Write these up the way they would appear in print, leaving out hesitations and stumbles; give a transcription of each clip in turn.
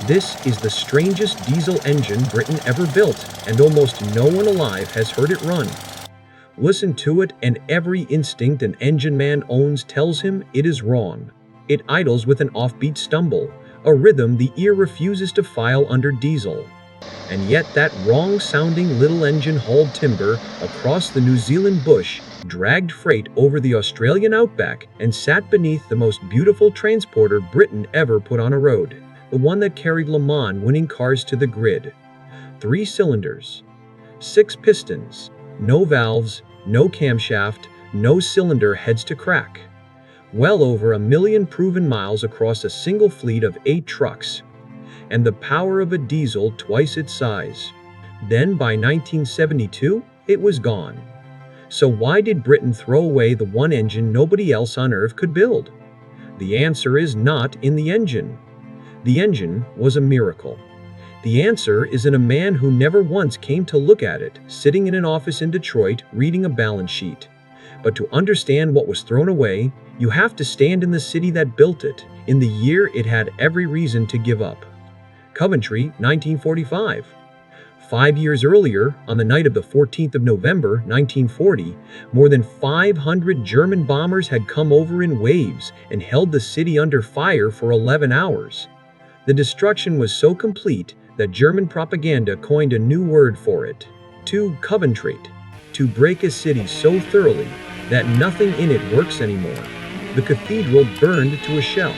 This is the strangest diesel engine Britain ever built, and almost no one alive has heard it run. Listen to it, and every instinct an engine man owns tells him it is wrong. It idles with an offbeat stumble, a rhythm the ear refuses to file under diesel. And yet that wrong-sounding little engine hauled timber across the New Zealand bush, dragged freight over the Australian outback, and sat beneath the most beautiful transporter Britain ever put on a road, the one that carried Le Mans winning cars to the grid. 3 cylinders, 6 pistons, no valves, no camshaft, no cylinder heads to crack. Well over 1 million proven miles across a single fleet of 8 trucks. And the power of a diesel twice its size. Then by 1972, it was gone. So why did Britain throw away the one engine nobody else on Earth could build? The answer is not in the engine. The engine was a miracle. The answer is in a man who never once came to look at it, sitting in an office in Detroit reading a balance sheet. But to understand what was thrown away, you have to stand in the city that built it, in the year it had every reason to give up. Coventry, 1945. 5 years earlier, on the night of the 14th of November, 1940, more than 500 German bombers had come over in waves and held the city under fire for 11 hours. The destruction was so complete that German propaganda coined a new word for it: to Coventrate, to break a city so thoroughly that nothing in it works anymore. The cathedral burned to a shell.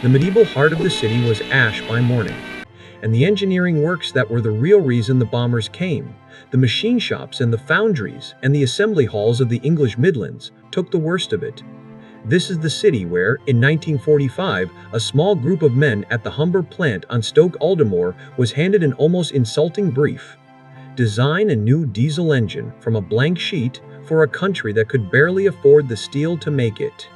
The medieval heart of the city was ash by morning. And the engineering works that were the real reason the bombers came, the machine shops and the foundries and the assembly halls of the English Midlands, took the worst of it. This is the city where, in 1945, a small group of men at the Humber plant on Stoke-Aldermore was handed an almost insulting brief: design a new diesel engine from a blank sheet for a country that could barely afford the steel to make it.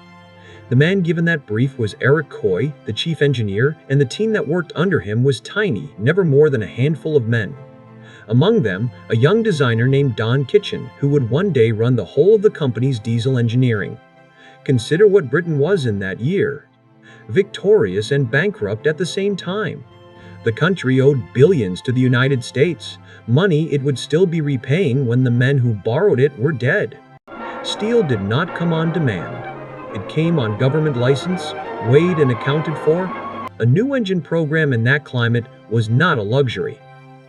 The man given that brief was Eric Coy, the chief engineer, and the team that worked under him was tiny, never more than a handful of men. Among them, a young designer named Don Kitchen, who would one day run the whole of the company's diesel engineering. Consider what Britain was in that year. Victorious and bankrupt at the same time. The country owed billions to the United States, money it would still be repaying when the men who borrowed it were dead. Steel did not come on demand. It came on government license, weighed and accounted for. A new engine program in that climate was not a luxury.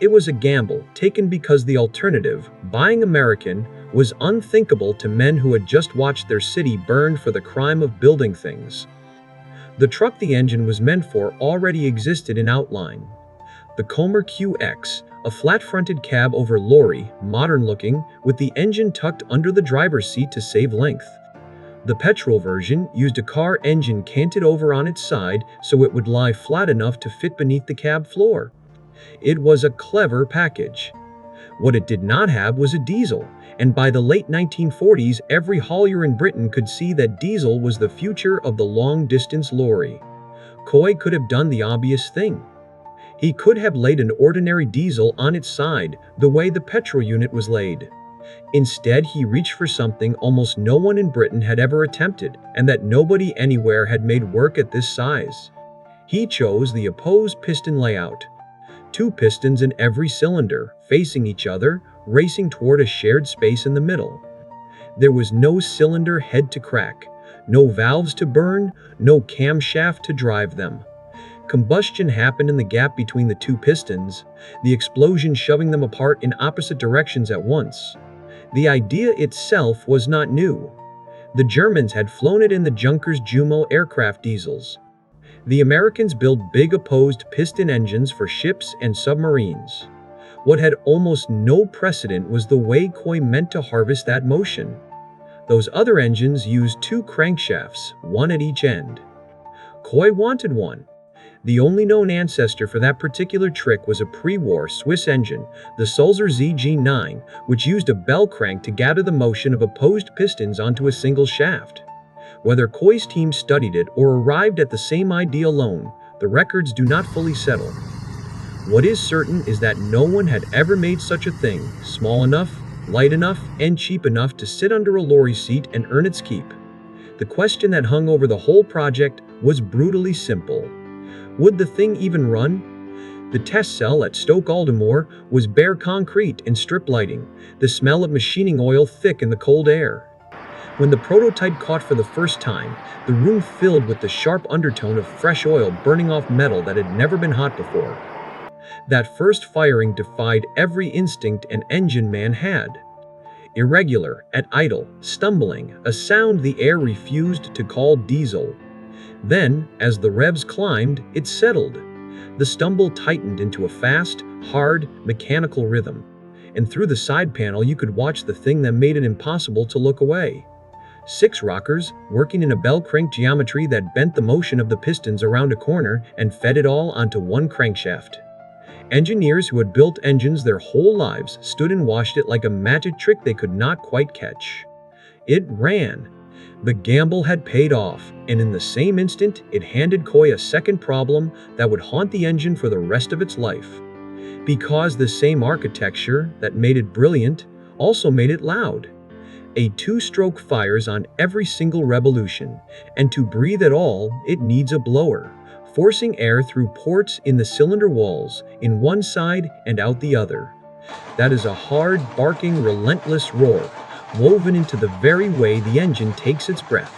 It was a gamble taken because the alternative, buying American, was unthinkable to men who had just watched their city burned for the crime of building things. The truck the engine was meant for already existed in outline. The Comer QX, a flat-fronted cab over lorry, modern-looking, with the engine tucked under the driver's seat to save length. The petrol version used a car engine canted over on its side so it would lie flat enough to fit beneath the cab floor. It was a clever package. What it did not have was a diesel, and by the late 1940s, every haulier in Britain could see that diesel was the future of the long-distance lorry. Coy could have done the obvious thing. He could have laid an ordinary diesel on its side, the way the petrol unit was laid. Instead, he reached for something almost no one in Britain had ever attempted, and that nobody anywhere had made work at this size. He chose the opposed piston layout. 2 pistons in every cylinder, facing each other, racing toward a shared space in the middle. There was no cylinder head to crack, no valves to burn, no camshaft to drive them. Combustion happened in the gap between the 2 pistons, the explosion shoving them apart in opposite directions at once. The idea itself was not new. The Germans had flown it in the Junkers Jumo aircraft diesels. The Americans built big opposed piston engines for ships and submarines. What had almost no precedent was the way Coy meant to harvest that motion. Those other engines used 2 crankshafts, one at each end. Coy wanted one. The only known ancestor for that particular trick was a pre-war Swiss engine, the Sulzer ZG9, which used a bell crank to gather the motion of opposed pistons onto a single shaft. Whether Coy's team studied it or arrived at the same idea alone, the records do not fully settle. What is certain is that no one had ever made such a thing, small enough, light enough, and cheap enough to sit under a lorry seat and earn its keep. The question that hung over the whole project was brutally simple. Would the thing even run? The test cell at Stoke-Aldermore was bare concrete and strip lighting, the smell of machining oil thick in the cold air. When the prototype caught for the first time, the room filled with the sharp undertone of fresh oil burning off metal that had never been hot before. That first firing defied every instinct an engine man had. Irregular, at idle, stumbling, a sound the air refused to call diesel. Then, as the revs climbed, it settled. The stumble tightened into a fast, hard, mechanical rhythm, and through the side panel you could watch the thing that made it impossible to look away. 6 rockers, working in a bell crank geometry that bent the motion of the pistons around a corner and fed it all onto one crankshaft. Engineers who had built engines their whole lives stood and watched it like a magic trick they could not quite catch. It ran. The gamble had paid off, and in the same instant it handed Coy a second problem that would haunt the engine for the rest of its life. Because the same architecture that made it brilliant also made it loud. A 2-stroke fires on every single revolution, and to breathe at all, it needs a blower, forcing air through ports in the cylinder walls, in one side and out the other. That is a hard, barking, relentless roar, woven into the very way the engine takes its breath.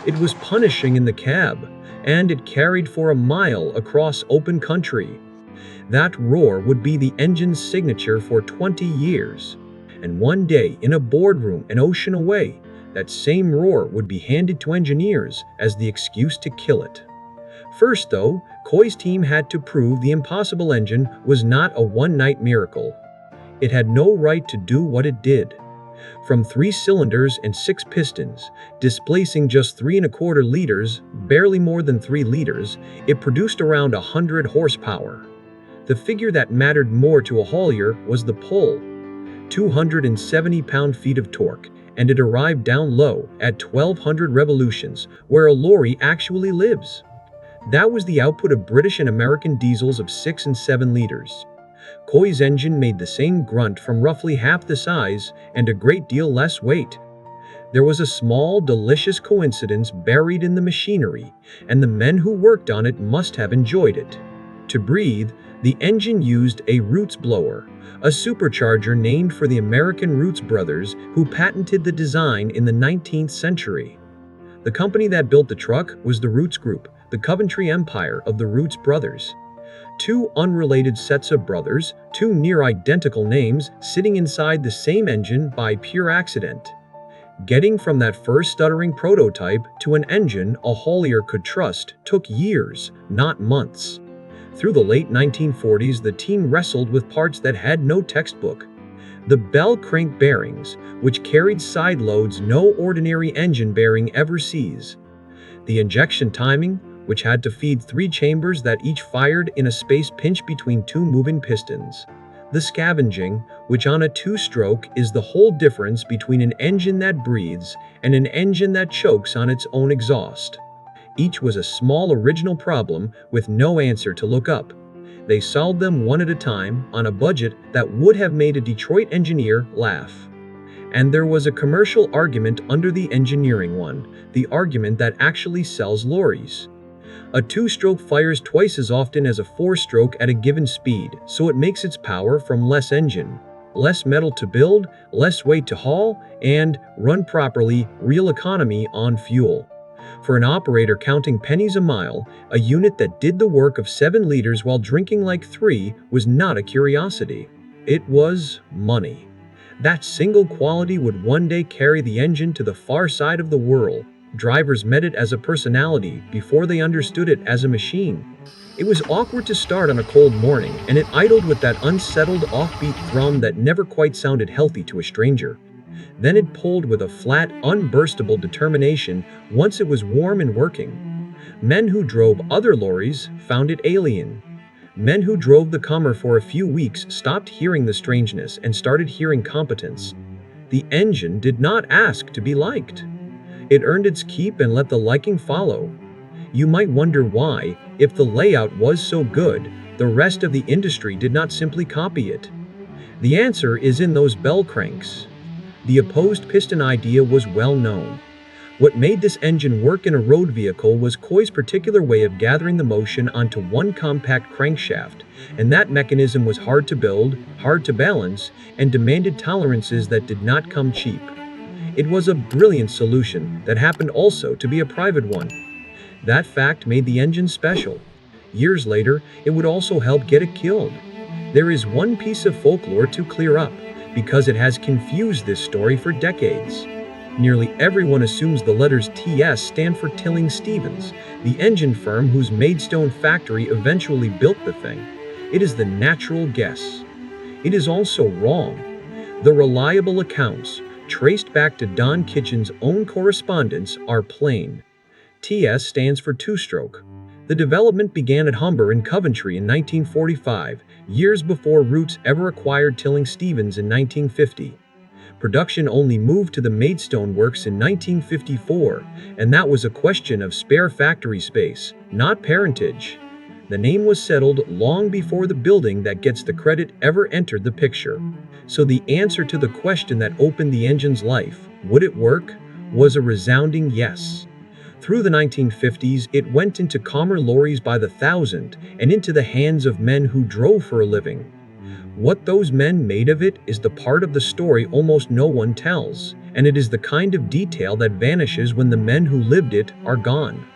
It was punishing in the cab, and it carried for a mile across open country. That roar would be the engine's signature for 20 years. And one day, in a boardroom an ocean away, that same roar would be handed to engineers as the excuse to kill it. First, though, Coy's team had to prove the impossible engine was not a one-night miracle. It had no right to do what it did. From 3 cylinders and 6 pistons, displacing just 3¼ liters, barely more than 3 liters, it produced around 100 horsepower. The figure that mattered more to a haulier was the pull. 270 pound-feet of torque, and it arrived down low at 1,200 revolutions, where a lorry actually lives. That was the output of British and American diesels of 6 and 7 liters. Coy's engine made the same grunt from roughly half the size and a great deal less weight. There was a small, delicious coincidence buried in the machinery, and the men who worked on it must have enjoyed it. To breathe, the engine used a Roots blower, a supercharger named for the American Roots brothers who patented the design in the 19th century. The company that built the truck was the Roots Group, the Coventry empire of the Roots brothers. 2 unrelated sets of brothers, 2 near-identical names sitting inside the same engine by pure accident. Getting from that first stuttering prototype to an engine a haulier could trust took years, not months. Through the late 1940s, the team wrestled with parts that had no textbook. The bell crank bearings, which carried side loads no ordinary engine bearing ever sees. The injection timing, which had to feed 3 chambers that each fired in a space pinch between 2 moving pistons. The scavenging, which on a 2-stroke is the whole difference between an engine that breathes and an engine that chokes on its own exhaust. Each was a small original problem with no answer to look up. They solved them one at a time on a budget that would have made a Detroit engineer laugh. And there was a commercial argument under the engineering one, the argument that actually sells lorries. A 2-stroke fires twice as often as a 4-stroke at a given speed, so it makes its power from less engine, less metal to build, less weight to haul, and, run properly, real economy on fuel. For an operator counting pennies a mile, a unit that did the work of 7 liters while drinking like 3 was not a curiosity. It was money. That single quality would one day carry the engine to the far side of the world. Drivers met it as a personality before they understood it as a machine. It was awkward to start on a cold morning, and it idled with that unsettled, offbeat thrum that never quite sounded healthy to a stranger. Then it pulled with a flat, unburstable determination once it was warm and working. Men who drove other lorries found it alien. Men who drove the Comer for a few weeks stopped hearing the strangeness and started hearing competence. The engine did not ask to be liked. It earned its keep and let the liking follow. You might wonder why, if the layout was so good, the rest of the industry did not simply copy it. The answer is in those bell cranks. The opposed piston idea was well known. What made this engine work in a road vehicle was Coy's particular way of gathering the motion onto one compact crankshaft, and that mechanism was hard to build, hard to balance, and demanded tolerances that did not come cheap. It was a brilliant solution that happened also to be a private one. That fact made the engine special. Years later, it would also help get it killed. There is one piece of folklore to clear up, because it has confused this story for decades. Nearly everyone assumes the letters TS stand for Tilling-Stevens, the engine firm whose Maidstone factory eventually built the thing. It is the natural guess. It is also wrong. The reliable accounts, traced back to Don Kitchen's own correspondence, are plain. TS stands for two-stroke. The development began at Humber in Coventry in 1945, years before Rootes ever acquired Tilling-Stevens in 1950. Production only moved to the Maidstone works in 1954, and that was a question of spare factory space, not parentage. The name was settled long before the building that gets the credit ever entered the picture. So the answer to the question that opened the engine's life, would it work, was a resounding yes. Through the 1950s, it went into Commer lorries by the thousand and into the hands of men who drove for a living. What those men made of it is the part of the story almost no one tells, and it is the kind of detail that vanishes when the men who lived it are gone.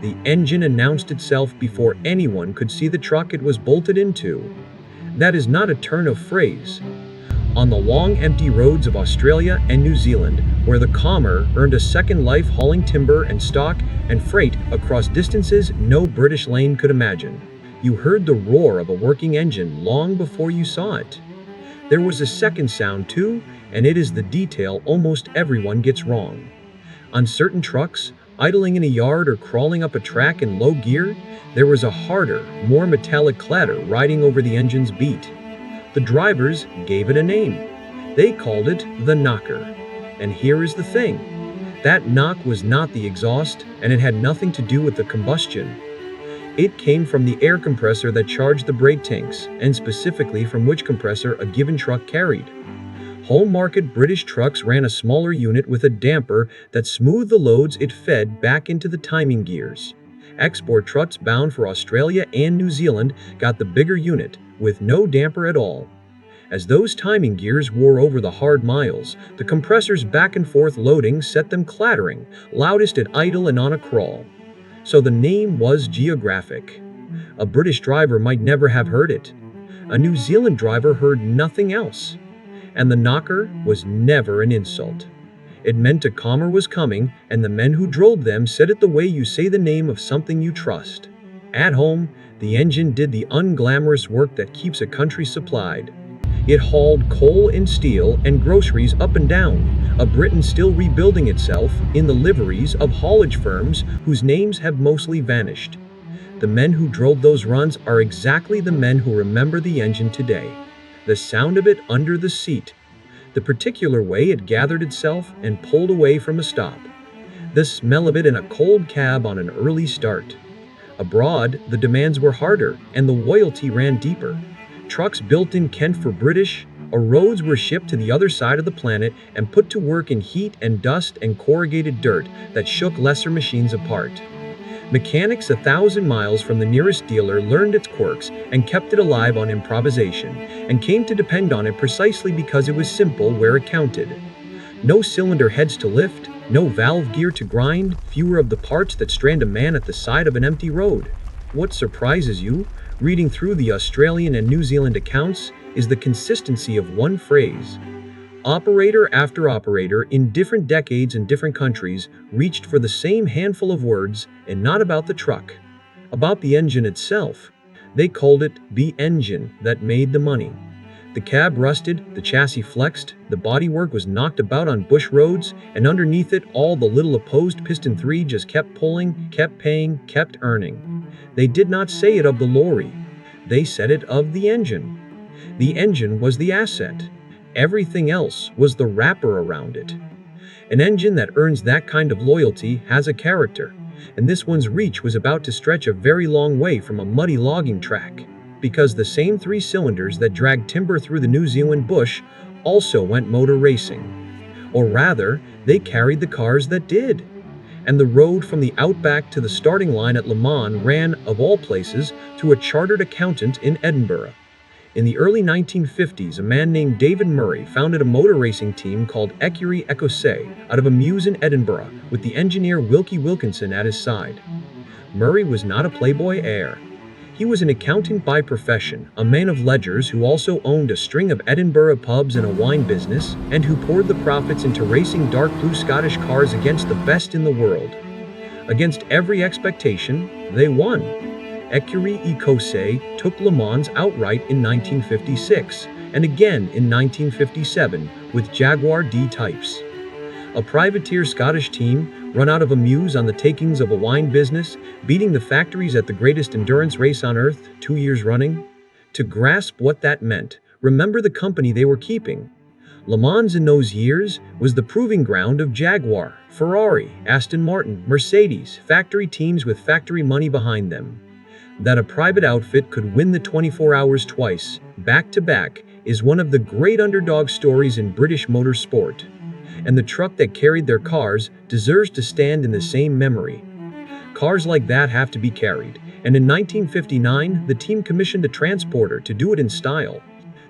The engine announced itself before anyone could see the truck it was bolted into. That is not a turn of phrase. On the long empty roads of Australia and New Zealand, where the Commer earned a second life hauling timber and stock and freight across distances no British lane could imagine, you heard the roar of a working engine long before you saw it. There was a second sound too, and it is the detail almost everyone gets wrong. On certain trucks, idling in a yard or crawling up a track in low gear, there was a harder, more metallic clatter riding over the engine's beat. The drivers gave it a name. They called it the knocker. And here is the thing. That knock was not the exhaust, and it had nothing to do with the combustion. It came from the air compressor that charged the brake tanks, and specifically from which compressor a given truck carried. Home market British trucks ran a smaller unit with a damper that smoothed the loads it fed back into the timing gears. Export trucks bound for Australia and New Zealand got the bigger unit, with no damper at all. As those timing gears wore over the hard miles, the compressor's back and forth loading set them clattering, loudest at idle and on a crawl. So the name was geographic. A British driver might never have heard it. A New Zealand driver heard nothing else. And the knocker was never an insult. It meant a Commer was coming, and the men who drove them said it the way you say the name of something you trust. At home, the engine did the unglamorous work that keeps a country supplied. It hauled coal and steel and groceries up and down, a Britain still rebuilding itself in the liveries of haulage firms whose names have mostly vanished. The men who drove those runs are exactly the men who remember the engine today. The sound of it under the seat, the particular way it gathered itself and pulled away from a stop, the smell of it in a cold cab on an early start. Abroad, the demands were harder and the loyalty ran deeper. Trucks built in Kent for British, or roads were shipped to the other side of the planet and put to work in heat and dust and corrugated dirt that shook lesser machines apart. Mechanics 1,000 miles from the nearest dealer learned its quirks and kept it alive on improvisation, and came to depend on it precisely because it was simple where it counted. No cylinder heads to lift, no valve gear to grind, fewer of the parts that strand a man at the side of an empty road. What surprises you, reading through the Australian and New Zealand accounts, is the consistency of one phrase. Operator after operator in different decades and different countries reached for the same handful of words, and not about the truck, about the engine itself. They called it the engine that made the money. The cab rusted, the chassis flexed, the bodywork was knocked about on bush roads, and underneath it all the little opposed piston 3 just kept pulling, kept paying, kept earning. They did not say it of the lorry. They said it of the engine. The engine was the asset. Everything else was the wrapper around it. An engine that earns that kind of loyalty has a character, and this one's reach was about to stretch a very long way from a muddy logging track, because the same 3 cylinders that dragged timber through the New Zealand bush also went motor racing. Or rather, they carried the cars that did. and the road from the outback to the starting line at Le Mans ran, of all places, through a chartered accountant in Edinburgh. In the early 1950s, a man named David Murray founded a motor racing team called Écurie Écossais out of a mews in Edinburgh, with the engineer Wilkie Wilkinson at his side. Murray was not a playboy heir. He was an accountant by profession, a man of ledgers who also owned a string of Edinburgh pubs and a wine business, and who poured the profits into racing dark blue Scottish cars against the best in the world. Against every expectation, they won. Écurie Écossais took Le Mans outright in 1956, and again in 1957 with Jaguar D-Types. A privateer Scottish team, run out of a mews on the takings of a wine business, beating the factories at the greatest endurance race on earth 2 years running? To grasp what that meant, remember the company they were keeping. Le Mans in those years was the proving ground of Jaguar, Ferrari, Aston Martin, Mercedes, factory teams with factory money behind them. That a private outfit could win the 24 hours twice, back to back, is one of the great underdog stories in British motorsport. And the truck that carried their cars deserves to stand in the same memory. Cars like that have to be carried, and in 1959, the team commissioned a transporter to do it in style.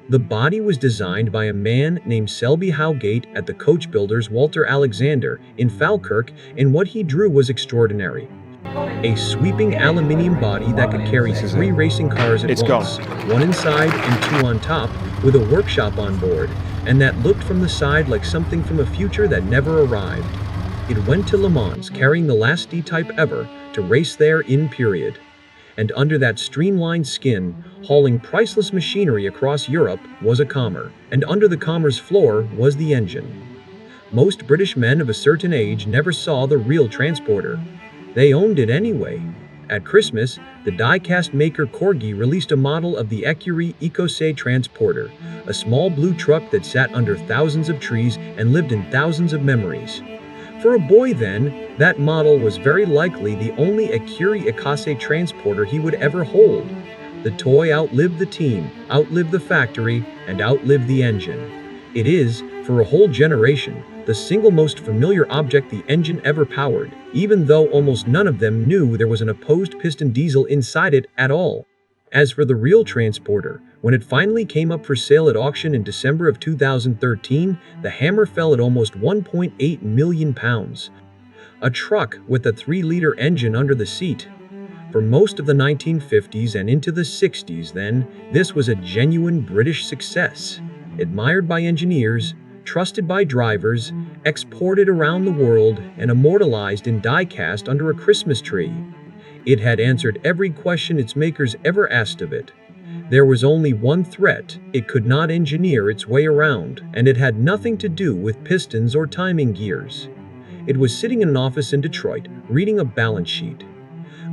The body was designed by a man named Selby Howgate at the coach builders Walter Alexander in Falkirk, and what he drew was extraordinary. A sweeping aluminium body that could carry 3 racing cars at once, 1 inside and 2 on top, with a workshop on board, and that looked from the side like something from a future that never arrived. It went to Le Mans, carrying the last D-Type ever to race there in period. And under that streamlined skin, hauling priceless machinery across Europe, was a Commer, and under the Commer's floor was the engine. Most British men of a certain age never saw the real transporter. They owned it anyway. At Christmas, the die-cast maker Corgi released a model of the Écurie Écossais Transporter, a small blue truck that sat under thousands of trees and lived in thousands of memories. For a boy then, that model was very likely the only Écurie Écossais transporter he would ever hold. The toy outlived the team, outlived the factory, and outlived the engine. It is, for a whole generation, the single most familiar object the engine ever powered, even though almost none of them knew there was an opposed piston diesel inside it at all. As for the real transporter, when it finally came up for sale at auction in December of 2013, the hammer fell at almost £1.8 million. A truck with a 3-liter engine under the seat. For most of the 1950s and into the 60s then, this was a genuine British success. Admired by engineers, trusted by drivers, exported around the world, and immortalized in die-cast under a Christmas tree. It had answered every question its makers ever asked of it. There was only one threat: it could not engineer its way around, and it had nothing to do with pistons or timing gears. It was sitting in an office in Detroit, reading a balance sheet.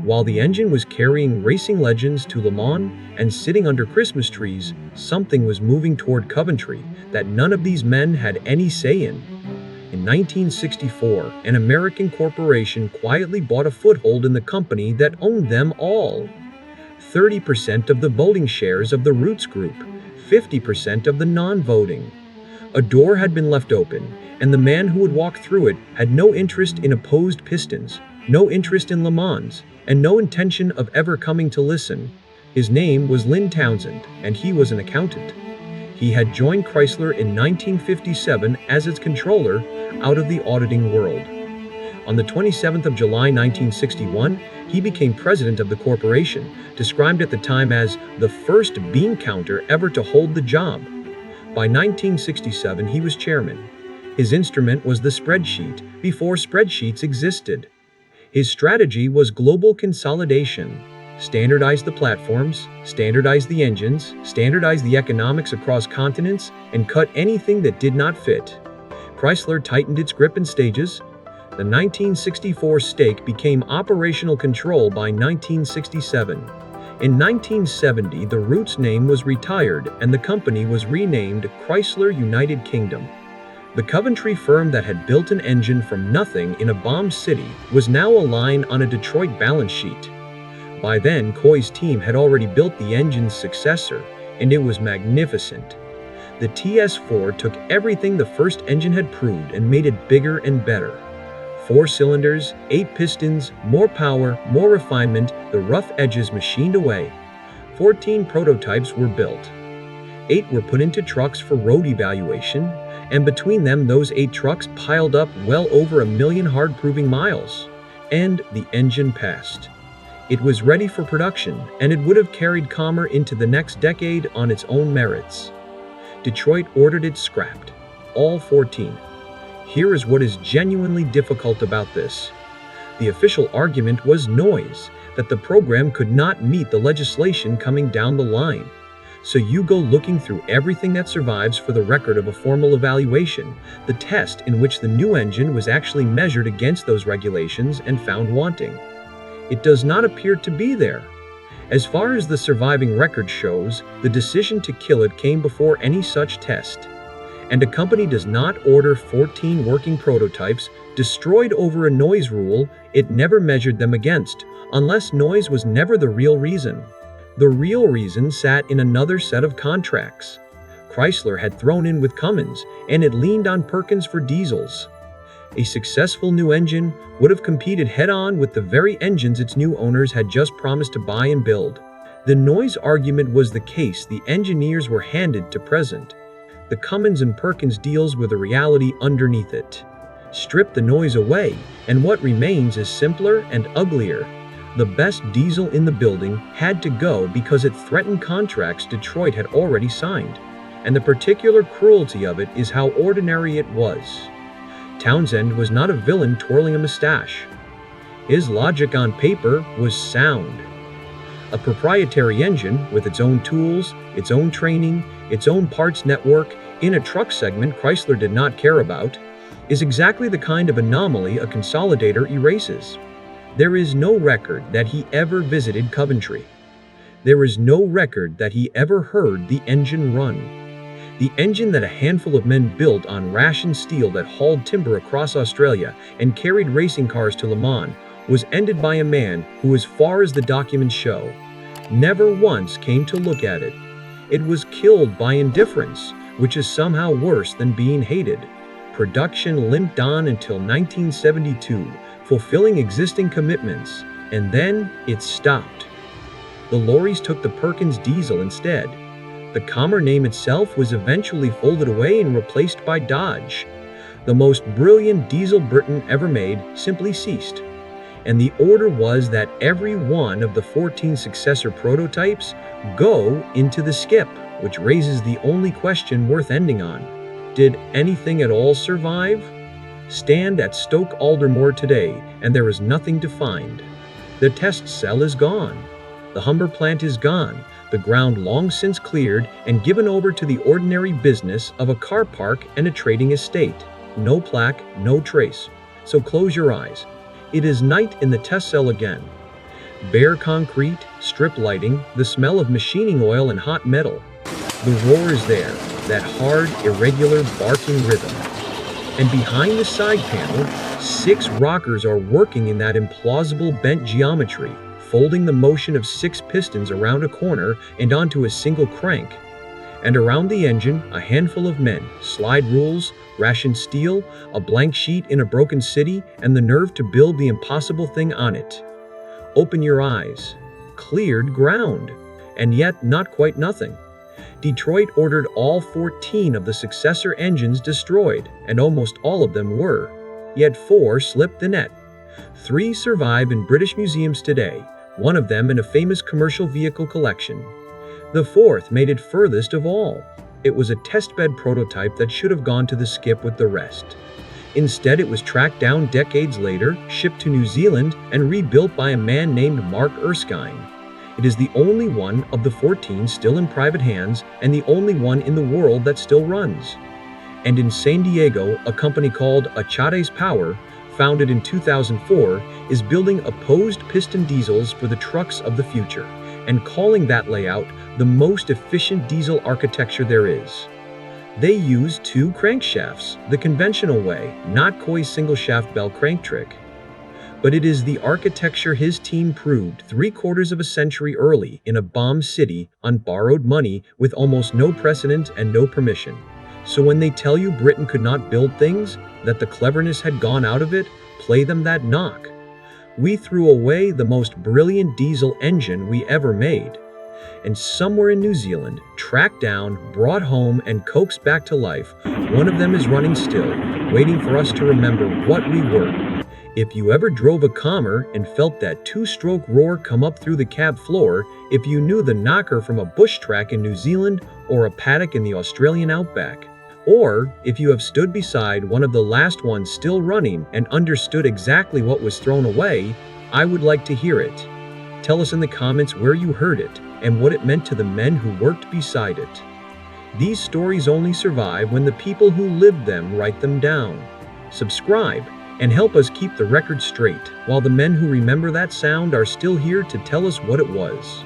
While the engine was carrying racing legends to Le Mans and sitting under Christmas trees, something was moving toward Coventry that none of these men had any say in. In 1964, an American corporation quietly bought a foothold in the company that owned them all. 30% of the voting shares of the Roots Group, 50% of the non-voting. A door had been left open, and the man who would walk through it had no interest in opposed pistons, no interest in Le Mans, and no intention of ever coming to listen. His name was Lynn Townsend, and he was an accountant. He had joined Chrysler in 1957 as its controller, out of the auditing world. On the 27th of July 1961, he became president of the corporation, described at the time as the first bean counter ever to hold the job. By 1967, he was chairman. His instrument was the spreadsheet, before spreadsheets existed. His strategy was global consolidation. Standardize the platforms, standardize the engines, standardize the economics across continents, and cut anything that did not fit. Chrysler tightened its grip in stages. The 1964 stake became operational control by 1967. In 1970, the Roots name was retired and the company was renamed Chrysler United Kingdom. The Coventry firm that had built an engine from nothing in a bombed city was now a line on a Detroit balance sheet. By then, Coy's team had already built the engine's successor, and it was magnificent. The TS3 took everything the first engine had proved and made it bigger and better. 4 cylinders, 8 pistons, more power, more refinement, the rough edges machined away. 14 prototypes were built. 8 were put into trucks for road evaluation, and between them those 8 trucks piled up well over 1 million hard-proving miles. And the engine passed. It was ready for production, and it would have carried Commer into the next decade on its own merits. Detroit ordered it scrapped. All 14. Here is what is genuinely difficult about this. The official argument was noise, that the program could not meet the legislation coming down the line. So you go looking through everything that survives for the record of a formal evaluation, the test in which the new engine was actually measured against those regulations and found wanting. It does not appear to be there. As far as the surviving record shows, the decision to kill it came before any such test. And a company does not order 14 working prototypes destroyed over a noise rule it never measured them against, unless noise was never the real reason. The real reason sat in another set of contracts. Chrysler had thrown in with Cummins, and it leaned on Perkins for diesels. A successful new engine would have competed head-on with the very engines its new owners had just promised to buy and build. The noise argument was the case the engineers were handed to present. The Cummins and Perkins deals were the reality underneath it. Strip the noise away, and what remains is simpler and uglier. The best diesel in the building had to go because it threatened contracts Detroit had already signed. And the particular cruelty of it is how ordinary it was. Townsend was not a villain twirling a mustache. His logic on paper was sound. A proprietary engine with its own tools, its own training, its own parts network, in a truck segment Chrysler did not care about, is exactly the kind of anomaly a consolidator erases. There is no record that he ever visited Coventry. There is no record that he ever heard the engine run. The engine that a handful of men built on ration steel that hauled timber across Australia and carried racing cars to Le Mans was ended by a man who, as far as the documents show, never once came to look at it. It was killed by indifference, which is somehow worse than being hated. Production limped on until 1972, fulfilling existing commitments, and then it stopped. The lorries took the Perkins diesel instead. The Commer name itself was eventually folded away and replaced by Dodge. The most brilliant diesel Britain ever made simply ceased. And the order was that every one of the 14 successor prototypes go into the skip, which raises the only question worth ending on. Did anything at all survive? Stand at Stoke-Aldermore today, and there is nothing to find. The test cell is gone. The Humber plant is gone, the ground long since cleared and given over to the ordinary business of a car park and a trading estate. No plaque, no trace. So close your eyes. It is night in the test cell again. Bare concrete, strip lighting, the smell of machining oil and hot metal. The roar is there, that hard, irregular, barking rhythm. And behind the side panel, 6 rockers are working in that implausible bent geometry, folding the motion of 6 pistons around a corner and onto a single crank. And around the engine, a handful of men, slide rules, ration steel, a blank sheet in a broken city, and the nerve to build the impossible thing on it. Open your eyes. Cleared ground. And yet not quite nothing. Detroit ordered all 14 of the successor engines destroyed, and almost all of them were. Yet 4 slipped the net. 3 survive in British museums today, one of them in a famous commercial vehicle collection. The 4th made it furthest of all. It was a testbed prototype that should have gone to the skip with the rest. Instead, it was tracked down decades later, shipped to New Zealand, and rebuilt by a man named Mark Erskine. It is the only one of the 14 still in private hands, and the only one in the world that still runs. And in San Diego, a company called Achates Power, founded in 2004, is building opposed piston diesels for the trucks of the future, and calling that layout the most efficient diesel architecture there is. They use 2 crankshafts, the conventional way, not Coy's single-shaft bell crank trick. But it is the architecture his team proved 3/4 of a century early in a bomb city on borrowed money with almost no precedent and no permission. So when they tell you Britain could not build things, that the cleverness had gone out of it, play them that knock. We threw away the most brilliant diesel engine we ever made, and somewhere in New Zealand, tracked down, brought home, and coaxed back to life, one of them is running still, waiting for us to remember what we were. If you ever drove a Commer and felt that two-stroke roar come up through the cab floor, if you knew the knocker from a bush track in New Zealand or a paddock in the Australian outback, or if you have stood beside one of the last ones still running and understood exactly what was thrown away, I would like to hear it. Tell us in the comments where you heard it and what it meant to the men who worked beside it. These stories only survive when the people who lived them write them down. Subscribe and help us keep the record straight, while the men who remember that sound are still here to tell us what it was.